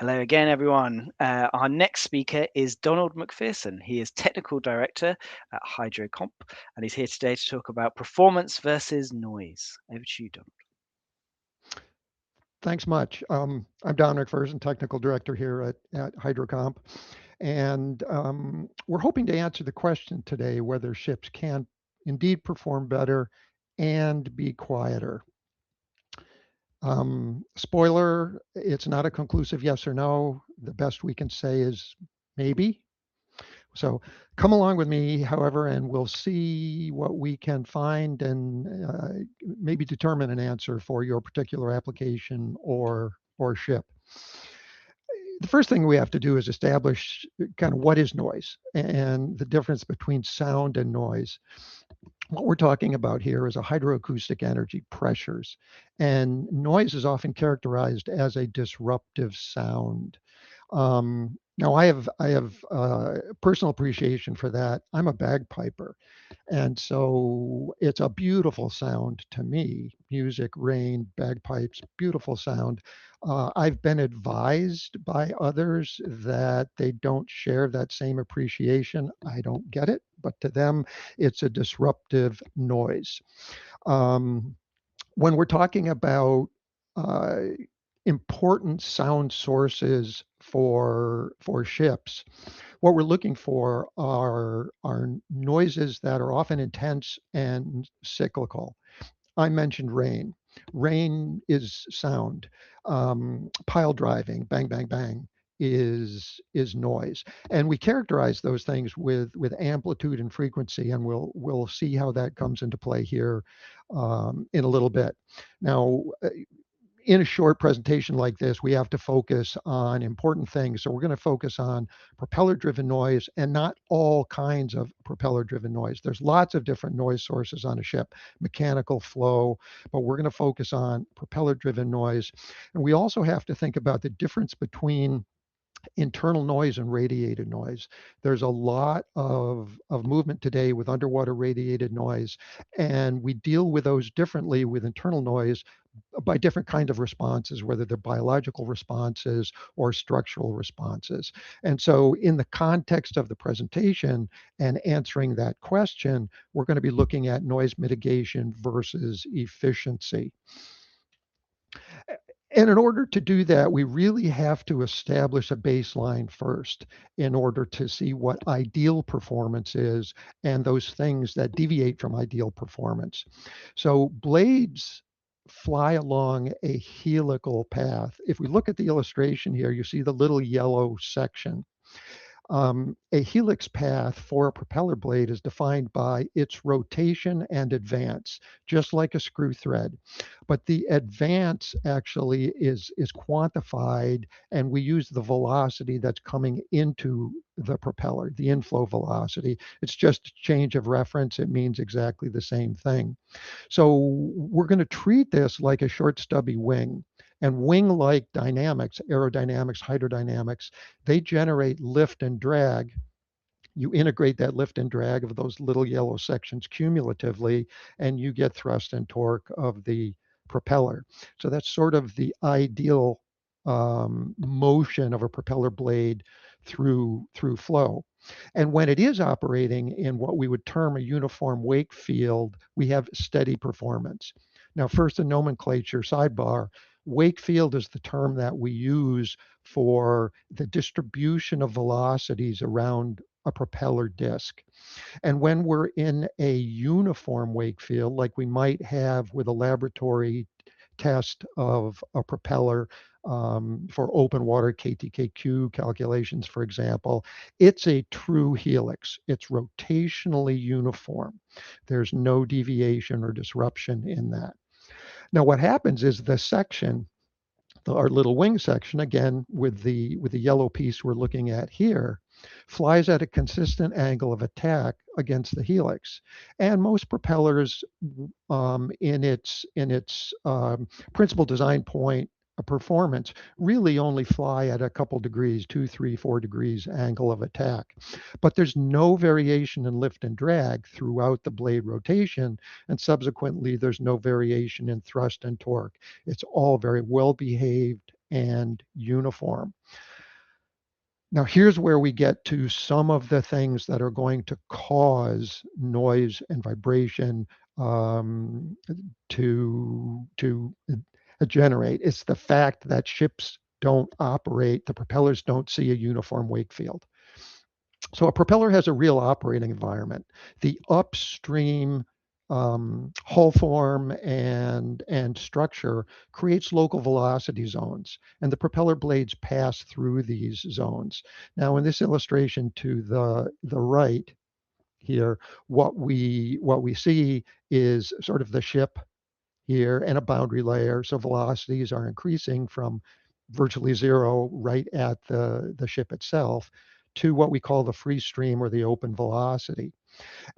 Hello again, everyone. Our next speaker is Donald MacPherson. He is Technical Director at HydroComp, and he's here today to talk about performance versus noise. Over to you, Donald. Thanks much. I'm Don MacPherson, Technical Director here at HydroComp, and we're hoping to answer the question today whether ships can indeed perform better and be quieter. Spoiler, it's not a conclusive yes or no. The best we can say is maybe. So come along with me, however, and we'll see what we can find and maybe determine an answer for your particular application or ship. The first thing we have to do is establish kind of what is noise and the difference between sound and noise. What we're talking about here is a hydroacoustic energy, pressures, and noise is often characterized as a disruptive sound. Now, I have personal appreciation for that. I'm a bagpiper, and so it's a beautiful sound to me. Music, rain, bagpipes, beautiful sound. I've been advised by others that they don't share that same appreciation. I don't get it, but to them, it's a disruptive noise. Um, when we're talking about uh, important sound sources for ships, what we're looking for are noises that are often intense and cyclical. I mentioned rain. Rain is sound. Pile driving, bang, bang, bang, is noise, and we characterize those things with amplitude and frequency, and we'll see how that comes into play here in a little bit. Now, in a short presentation like this, we have to focus on important things. So we're going to focus on propeller-driven noise and not all kinds of propeller-driven noise. There's lots of different noise sources on a ship, mechanical flow, but we're going to focus on propeller-driven noise. And we also have to think about the difference between internal noise and radiated noise. There's a lot of movement today with underwater radiated noise, and we deal with those differently with internal noise by different kind of responses, whether they're biological responses or structural responses. And so in the context of the presentation and answering that question, we're going to be looking at noise mitigation versus efficiency. And in order to do that, we really have to establish a baseline first in order to see what ideal performance is and those things that deviate from ideal performance. So blades fly along a helical path. If we look at the illustration here, you see the little yellow section. A helix path for a propeller blade is defined by its rotation and advance, just like a screw thread. But the advance actually is quantified, and we use the velocity that's coming into the propeller, the inflow velocity. It's just a change of reference. It means exactly the same thing. So we're going to treat this like a short stubby wing. And wing-like dynamics, aerodynamics, hydrodynamics, they generate lift and drag. You integrate that lift and drag of those little yellow sections cumulatively, and you get thrust and torque of the propeller. So that's sort of the ideal motion of a propeller blade through flow. And when it is operating in what we would term a uniform wake field, we have steady performance. Now, first, a nomenclature sidebar. Wake field is the term that we use for the distribution of velocities around a propeller disc. And when we're in a uniform wake field, like we might have with a laboratory test of a propeller for open water KTKQ calculations, for example, it's a true helix. It's rotationally uniform. There's no deviation or disruption in that. Now, what happens is the section, our little wing section, again with the yellow piece we're looking at here, flies at a consistent angle of attack against the helix. And most propellers, in its principal design point performance, really only fly at a couple degrees, 2, 3, 4 degrees angle of attack. But there's no variation in lift and drag throughout the blade rotation, and subsequently there's no variation in thrust and torque. It's all very well behaved and uniform. Now, here's where we get to some of the things that are going to cause noise and vibration um, to generate. It's the fact that ships don't operate, the propellers don't see a uniform wake field. So a propeller has a real operating environment. The upstream hull form and structure creates local velocity zones, and the propeller blades pass through these zones. Now, in this illustration to the right here, what we see is sort of the ship here and a boundary layer. So velocities are increasing from virtually zero right at the ship itself to what we call the free stream or the open velocity.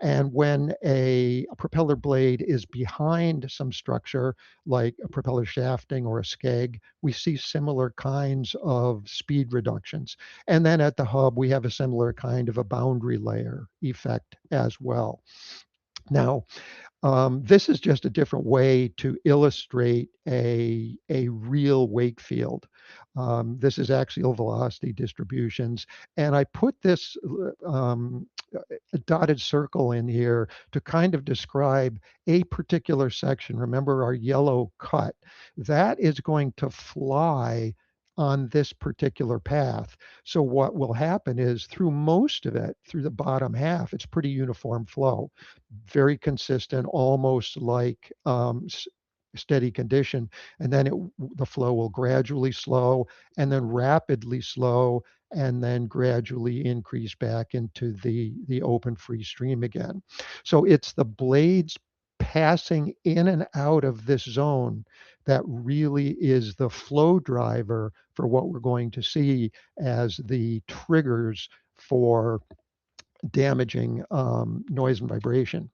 And when a propeller blade is behind some structure like a propeller shafting or a skeg, we see similar kinds of speed reductions. And then at the hub, we have a similar kind of a boundary layer effect as well. Now, this is just a different way to illustrate a real wake field. This is axial velocity distributions. And I put this a dotted circle in here to kind of describe a particular section. Remember our yellow cut. That is going to fly on this particular path. So what will happen is through most of it, through the bottom half, it's pretty uniform flow, very consistent, almost like steady condition. And then the flow will gradually slow and then rapidly slow and then gradually increase back into the open free stream again. So it's the blades passing in and out of this zone that really is the flow driver for what we're going to see as the triggers for damaging noise and vibration.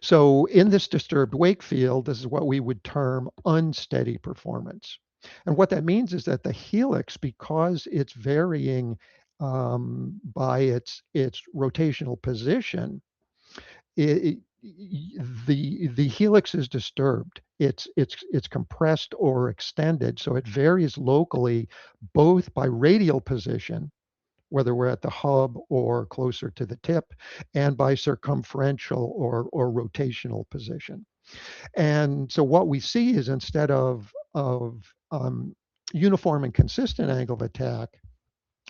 So in this disturbed wake field, this is what we would term unsteady performance. And what that means is that the helix, because it's varying by its rotational position, it, the helix is disturbed. It's compressed or extended, so it varies locally, both by radial position, whether we're at the hub or closer to the tip, and by circumferential or rotational position. And so what we see is instead of uniform and consistent angle of attack,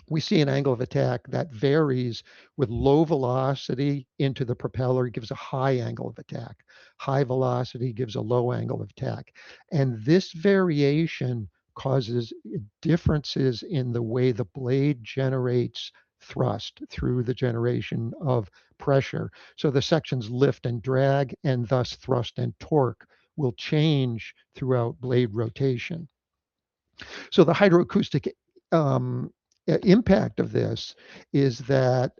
we see an angle of attack that varies with low velocity into the propeller. It gives a high angle of attack. High velocity gives a low angle of attack. And this variation causes differences in the way the blade generates thrust through the generation of pressure. So the sections lift and drag, and thus thrust and torque will change throughout blade rotation. So the hydroacoustic um, impact of this is that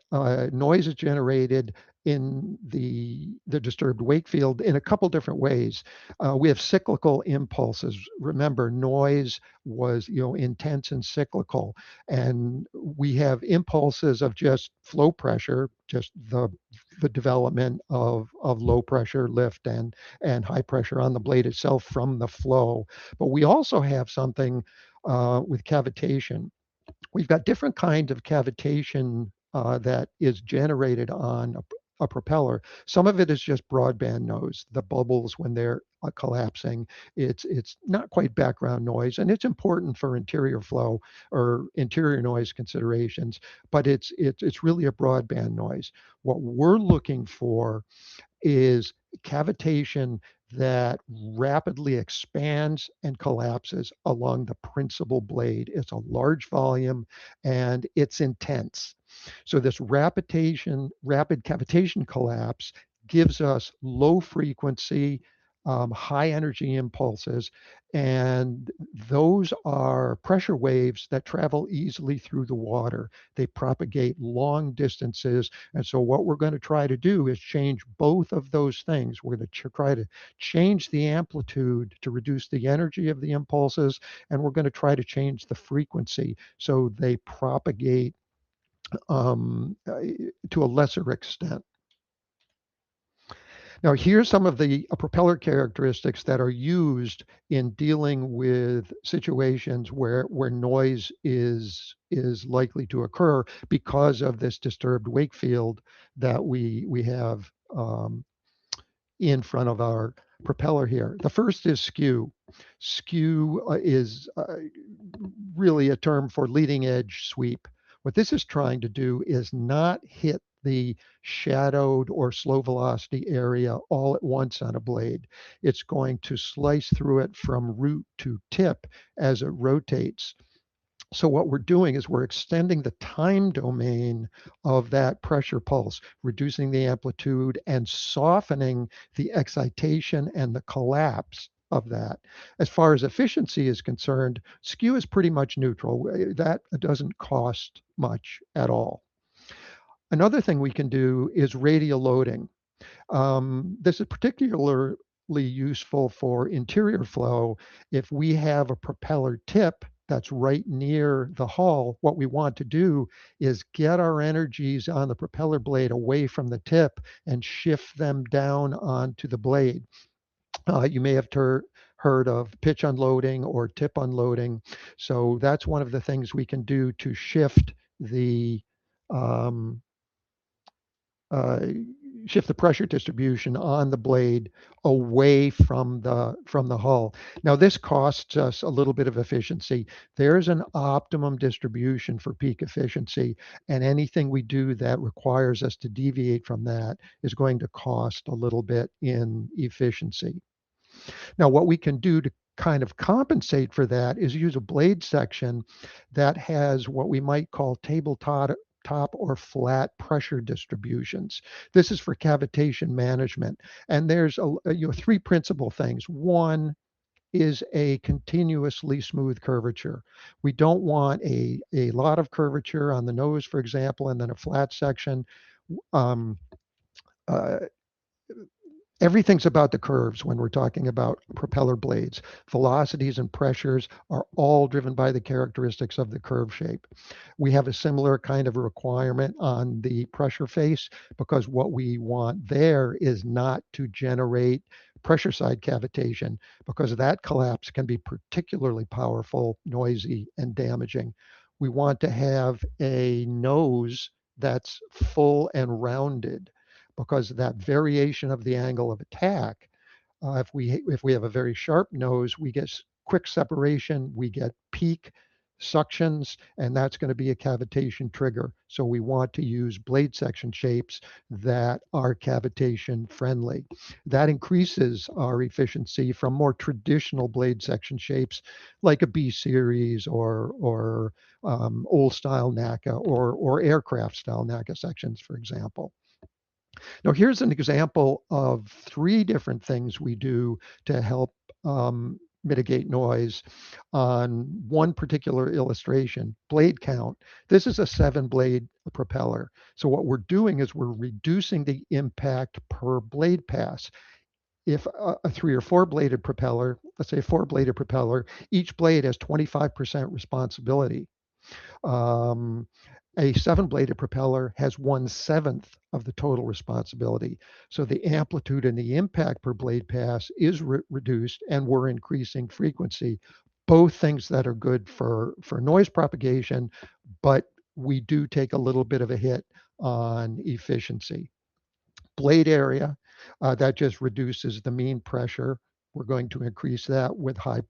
noise is generated in the disturbed wake field in a couple different ways. We have cyclical impulses. Remember, noise was intense and cyclical, and we have impulses of just flow pressure, just the development of low pressure lift and high pressure on the blade itself from the flow. But we also have something with cavitation. We've got different kinds of cavitation that is generated on a propeller. Some of it is just broadband noise, the bubbles when they're collapsing. It's not quite background noise, and it's important for interior flow or interior noise considerations, but it's really a broadband noise. What we're looking for is cavitation that rapidly expands and collapses along the principal blade. It's a large volume and it's intense. So this rapid cavitation collapse gives us low frequency, high energy impulses, and those are pressure waves that travel easily through the water. They propagate long distances, and so what we're going to try to do is change both of those things. We're going to try to change the amplitude to reduce the energy of the impulses, and we're going to try to change the frequency so they propagate to a lesser extent. Now, here's some of the propeller characteristics that are used in dealing with situations where noise is likely to occur because of this disturbed wake field that we have in front of our propeller here. The first is skew. Skew is really a term for leading edge sweep. What this is trying to do is not hit the shadowed or slow velocity area all at once on a blade. It's going to slice through it from root to tip as it rotates. So what we're doing is we're extending the time domain of that pressure pulse, reducing the amplitude and softening the excitation and the collapse of that. As far as efficiency is concerned, skew is pretty much neutral. That doesn't cost much at all. Another thing we can do is radial loading. This is particularly useful for interior flow. If we have a propeller tip that's right near the hull, what we want to do is get our energies on the propeller blade away from the tip and shift them down onto the blade. You may have heard of pitch unloading or tip unloading. So that's one of the things we can do to shift the um, uh, shift the pressure distribution on the blade away from the hull. Now this costs us a little bit of efficiency. There's an optimum distribution for peak efficiency, and anything we do that requires us to deviate from that is going to cost a little bit in efficiency. Now what we can do to kind of compensate for that is use a blade section that has what we might call tabletop or flat pressure distributions. This is for cavitation management. And there's three principal things. One is a continuously smooth curvature. We don't want a lot of curvature on the nose, for example, and then a flat section. Um, uh, Everything's about the curves when we're talking about propeller blades. Velocities and pressures are all driven by the characteristics of the curve shape. We have a similar kind of requirement on the pressure face because what we want there is not to generate pressure side cavitation because that collapse can be particularly powerful, noisy, and damaging. We want to have a nose that's full and rounded because that variation of the angle of attack, if we have a very sharp nose, we get quick separation, we get peak suctions, and that's going to be a cavitation trigger. So we want to use blade section shapes that are cavitation friendly. That increases our efficiency from more traditional blade section shapes like a B series or old style NACA or aircraft style NACA sections, for example. Now, here's an example of three different things we do to help mitigate noise on one particular illustration, blade count. This is a 7-blade propeller. So what we're doing is we're reducing the impact per blade pass. If a 3 or 4 bladed propeller, let's say a 4-bladed propeller, each blade has 25% responsibility. Um, a 7-bladed propeller has 1/7 of the total responsibility. So the amplitude and the impact per blade pass is reduced, and we're increasing frequency. Both things that are good for noise propagation, but we do take a little bit of a hit on efficiency. Blade area, that just reduces the mean pressure. We're going to increase that with high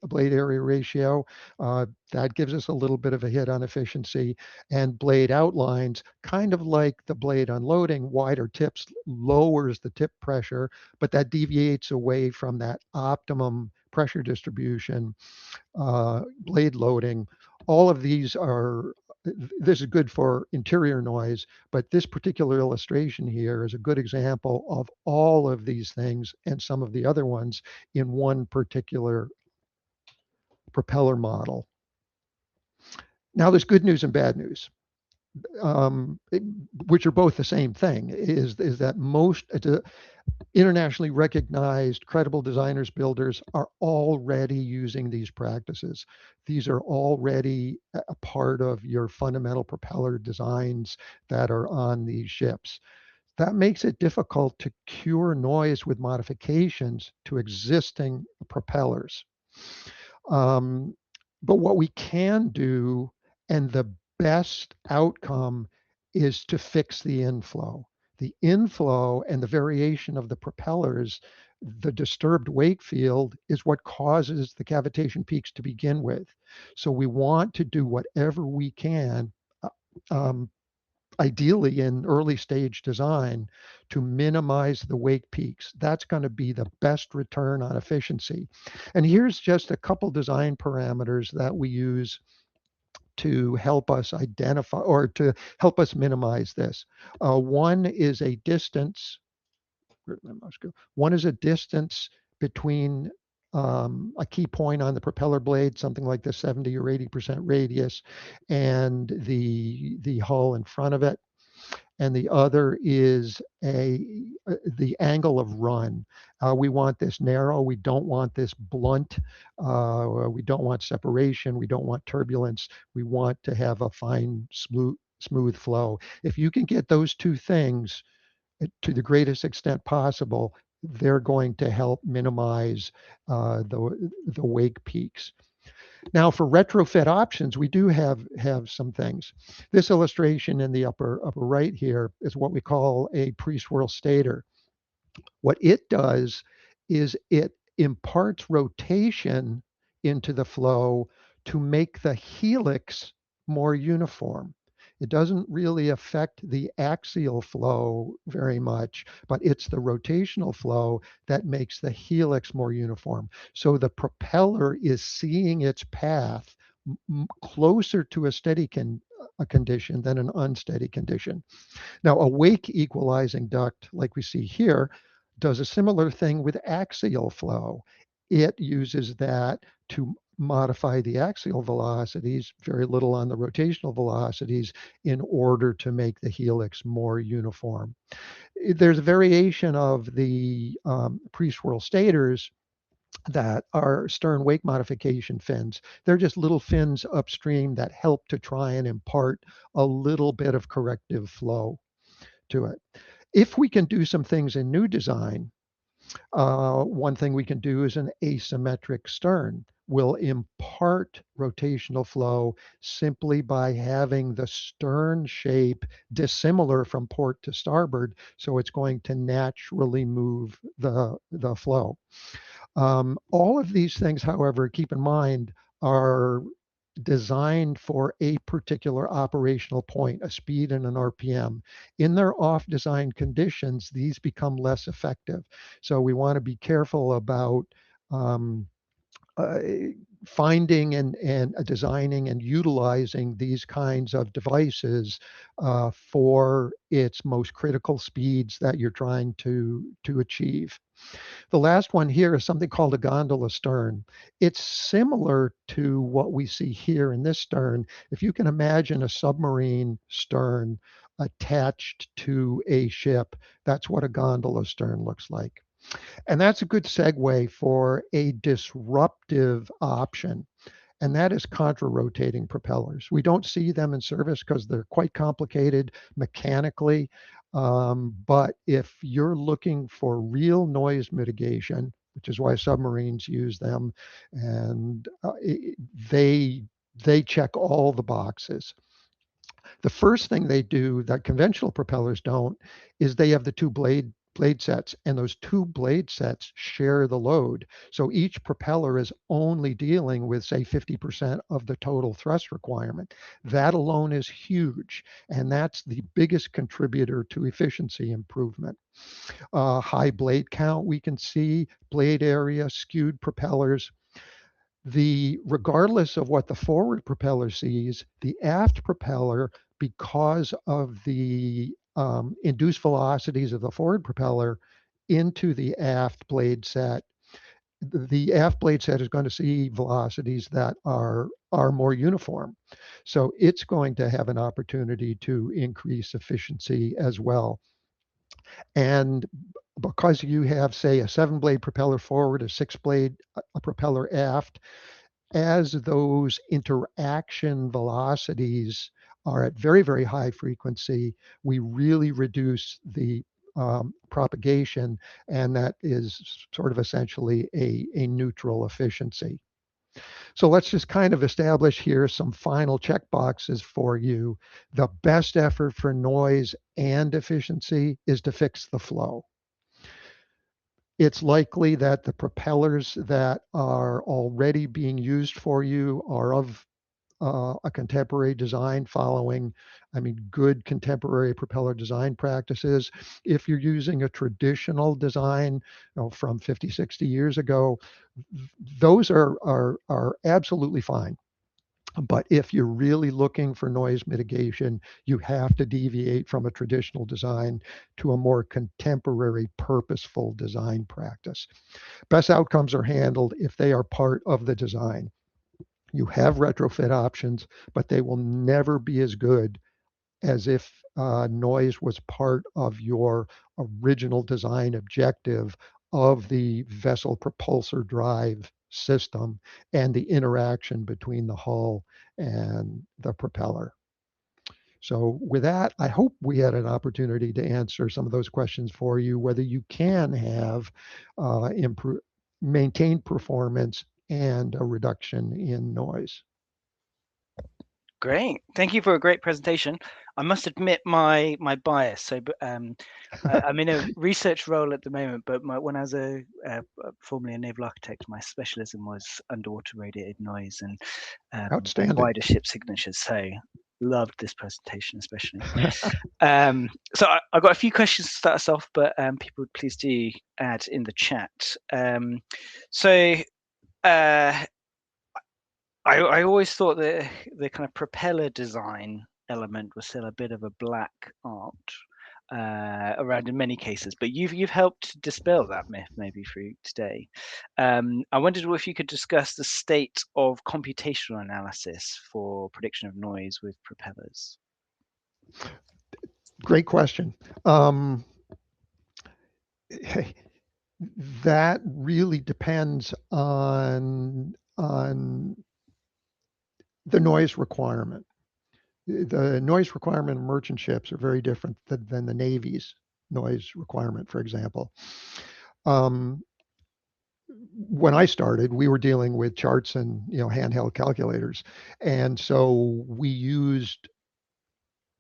blade area ratio. That gives us a little bit of a hit on efficiency. And blade outlines, kind of like the blade unloading, wider tips lowers the tip pressure, but that deviates away from that optimum pressure distribution. Blade loading, all of these are, this is good for interior noise, but this particular illustration here is a good example of all of these things and some of the other ones in one particular propeller model. Now there's good news and bad news, which are both the same thing, is that most internationally recognized credible designers, builders are already using these practices. These are already a part of your fundamental propeller designs that are on these ships. That makes it difficult to cure noise with modifications to existing propellers. Um, but what we can do, and the best outcome, is to fix the inflow. The inflow and the variation of the propellers, the disturbed wake field, is what causes the cavitation peaks to begin with. So we want to do whatever we can, uh, um, ideally in early stage design, to minimize the wake peaks. That's going to be the best return on efficiency. And here's just a couple design parameters that we use to help us identify or to help us minimize this. One is a distance. Where did my mouse go? One is a distance between a key point on the propeller blade, something like the 70 or 80% radius, and the hull in front of it, and the other is the angle of run. We want this narrow. We don't want this blunt. We don't want separation. We don't want turbulence. We want to have a fine, smooth flow. If you can get those two things to the greatest extent possible, they're going to help minimize the wake peaks. Now, for retrofit options, we do have some things. This illustration in the upper right here is what we call a pre-swirl stator. What it does is it imparts rotation into the flow to make the helix more uniform. It doesn't really affect the axial flow very much, but it's the rotational flow that makes the helix more uniform. So the propeller is seeing its path closer to a steady a condition than an unsteady condition. Now, a wake equalizing duct, like we see here, does a similar thing with axial flow. It uses that to modify the axial velocities, very little on the rotational velocities, in order to make the helix more uniform. There's a variation of the pre-swirl stators that are stern wake modification fins. They're just little fins upstream that help to try and impart a little bit of corrective flow to it. If we can do some things in new design, one thing we can do is an asymmetric stern. We'll impart rotational flow simply by having the stern shape dissimilar from port to starboard, so it's going to naturally move the flow. All of these things, however, keep in mind, are designed for a particular operational point, a speed and an RPM. In their off design conditions, these become less effective. So we want to be careful about um, uh, finding and designing and utilizing these kinds of devices for its most critical speeds that you're trying to achieve. The last one here is something called a gondola stern. It's similar to what we see here in this stern. If you can imagine a submarine stern attached to a ship, that's what a gondola stern looks like. And that's a good segue for a disruptive option, and that is contra-rotating propellers. We don't see them in service because they're quite complicated mechanically. But if you're looking for real noise mitigation, which is why submarines use them, and they check all the boxes. The first thing they do that conventional propellers don't is they have the two blade sets, and those two blade sets share the load. So each propeller is only dealing with, say, 50% of the total thrust requirement. That alone is huge, and that's the biggest contributor to efficiency improvement. High blade count, we can see blade area, skewed propellers. The regardless of what the forward propeller sees, the aft propeller, because of the induced velocities of the forward propeller into the aft blade set, the aft blade set is going to see velocities that are more uniform. So it's going to have an opportunity to increase efficiency as well. And because you have, say, a 7 blade propeller forward, a 6 blade a propeller aft, as those interaction velocities are at very, very high frequency, we really reduce the propagation, and that is sort of essentially a neutral efficiency. So let's just kind of establish here some final check boxes for you. The best effort for noise and efficiency is to fix the flow. It's likely that the propellers that are already being used for you are of a contemporary design following, I mean, good contemporary propeller design practices. If you're using a traditional design, from 50, 60 years ago, those are absolutely fine. But if you're really looking for noise mitigation, you have to deviate from a traditional design to a more contemporary, purposeful design practice. Best outcomes are handled if they are part of the design. You have retrofit options, but they will never be as good as if noise was part of your original design objective of the vessel propulsor drive system and the interaction between the hull and the propeller. So, with that, I hope we had an opportunity to answer some of those questions for you, whether you can have improve, maintain performance and a reduction in noise. Great. Thank you for a great presentation. I must admit my bias. So, I'm in a research role at the moment, but when I was formerly a naval architect, my specialism was underwater radiated noise and Outstanding. wider ship signatures. So, loved this presentation especially. So I've got a few questions to start us off, but people please do add in the chat. So. I always thought that the kind of propeller design element was still a bit of a black art around in many cases, but you've helped dispel that myth maybe through today. I wondered if you could discuss the state of computational analysis for prediction of noise with propellers. Great question. That really depends on the noise requirement. The noise requirement of merchant ships are very different than the Navy's noise requirement, for example. Um, when I started, we were dealing with charts and handheld calculators, and so we used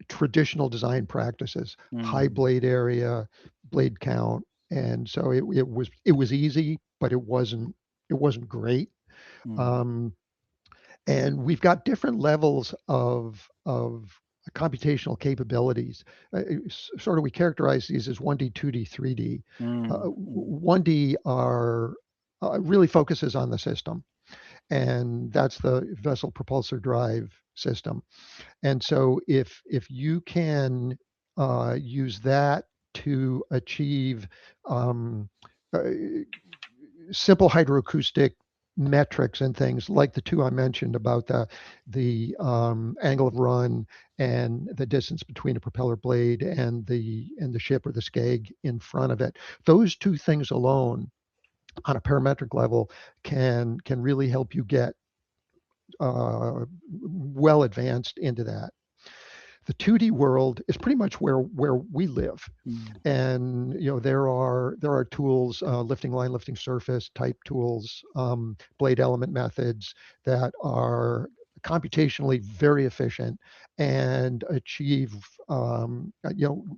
traditional design practices, high Mm, blade area, blade count, and so it was easy, but it wasn't great. mm, Um, and we've got different levels of computational capabilities. Sort of, we characterize these as 1D, 2D, 3D. mm, mm, 1D are really focuses on the system, and that's the vessel propulsor drive system. And so if you can use that to achieve um, uh, simple hydroacoustic metrics and things like the two I mentioned about the angle of run and the distance between a propeller blade and the ship or the skeg in front of it. Those two things alone on a parametric level can really help you get well advanced into that. The 2D world is pretty much where we live, mm, and there are tools, lifting line, lifting surface type tools, blade element methods that are computationally very efficient and achieve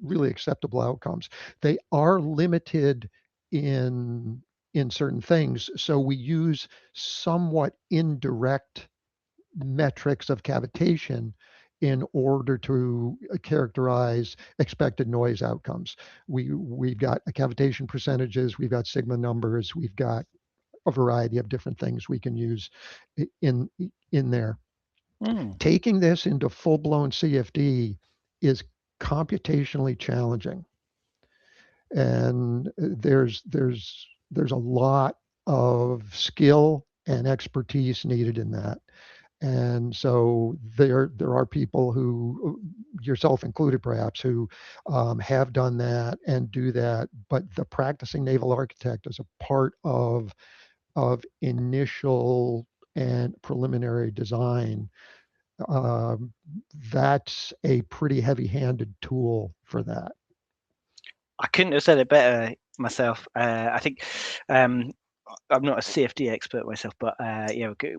really acceptable outcomes. They are limited in certain things, so we use somewhat indirect metrics of cavitation in order to characterize expected noise outcomes. We've got cavitation percentages, we've got sigma numbers, we've got a variety of different things we can use in in there. mm, Taking this into full-blown CFD is computationally challenging, and there's a lot of skill and expertise needed in that. And so there are people who, yourself included perhaps, who have done that and do that. But the practicing naval architect is a part of initial and preliminary design that's a pretty heavy-handed tool for that. I couldn't have said it better myself. I think I'm not a CFD expert myself, but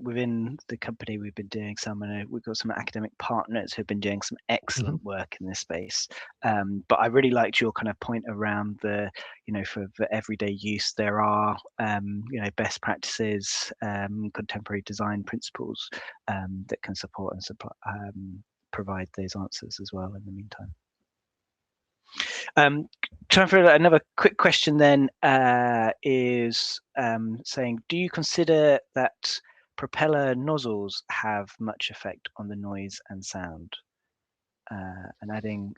within the company we've been doing some, and we've got some academic partners who've been doing some excellent work in this space. But I really liked your kind of point around the, for everyday use, there are, best practices, contemporary design principles that can support and provide those answers as well in the meantime. Time for another quick question then, is saying, do you consider that propeller nozzles have much effect on the noise and sound? And adding,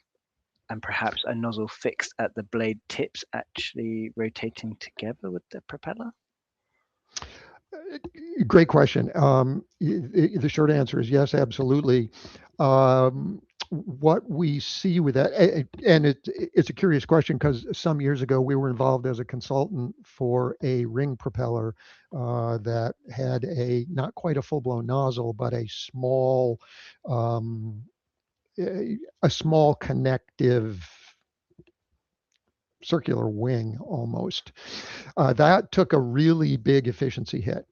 and perhaps a nozzle fixed at the blade tips actually rotating together with the propeller? Great question. The short answer is yes, absolutely. What we see with that, and it's a curious question because some years ago we were involved as a consultant for a ring propeller that had not quite a full-blown nozzle, but a small connective circular wing almost. That took a really big efficiency hit.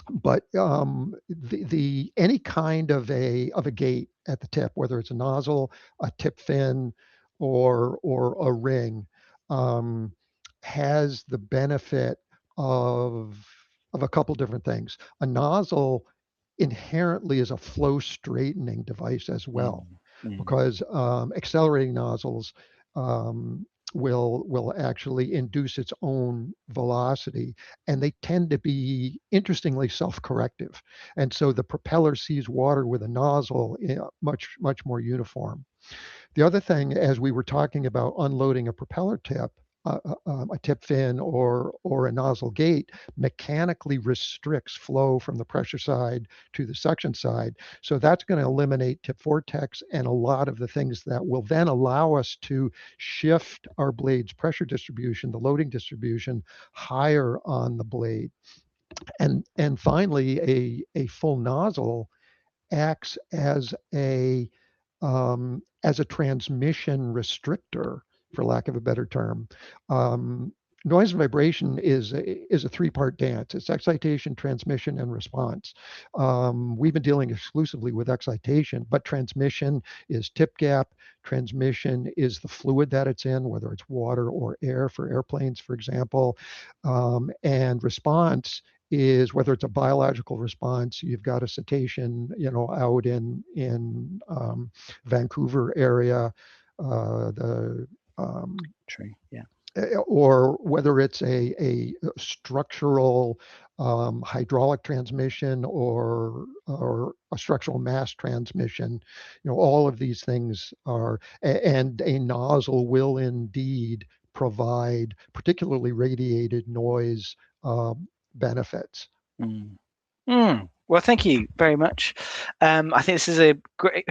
But any kind of a gate at the tip, whether it's a nozzle, a tip fin, or a ring, has the benefit of a couple different things. A nozzle inherently is a flow straightening device as well, because accelerating nozzles will actually induce its own velocity, and they tend to be interestingly self-corrective. And so the propeller sees water with a nozzle much more uniform. The other thing, as we were talking about unloading a propeller tip, a tip fin or a nozzle gate mechanically restricts flow from the pressure side to the suction side. So that's going to eliminate tip vortex and a lot of the things that will then allow us to shift our blade's pressure distribution, the loading distribution, higher on the blade. And finally, a full nozzle acts as a transmission restrictor, for lack of a better term. Noise and vibration is a three-part dance. It's excitation, transmission, and response. We've been dealing exclusively with excitation, but transmission is tip gap. Transmission is the fluid that it's in, whether it's water or air for airplanes, for example. And response is whether it's a biological response. You've got a cetacean, out in Vancouver area, True, yeah. Or whether it's a structural hydraulic transmission or a structural mass transmission. All of these things are, and a nozzle will indeed provide particularly radiated noise benefits. Well, thank you very much. I think this is a great,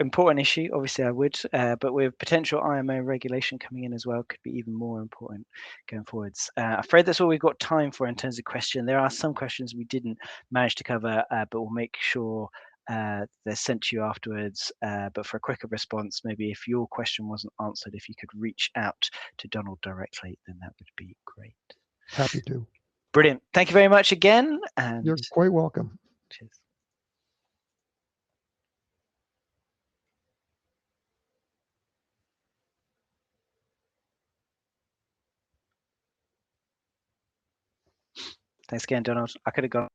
important issue. Obviously, I would, but with potential IMO regulation coming in as well, could be even more important going forwards. I'm afraid that's all we've got time for in terms of question. There are some questions we didn't manage to cover, but we'll make sure they're sent to you afterwards. But for a quicker response, maybe if your question wasn't answered, if you could reach out to Donald directly, then that would be great. Happy to. Brilliant. Thank you very much again. And you're quite welcome. Cheers. Thanks again, Donald. I could have gone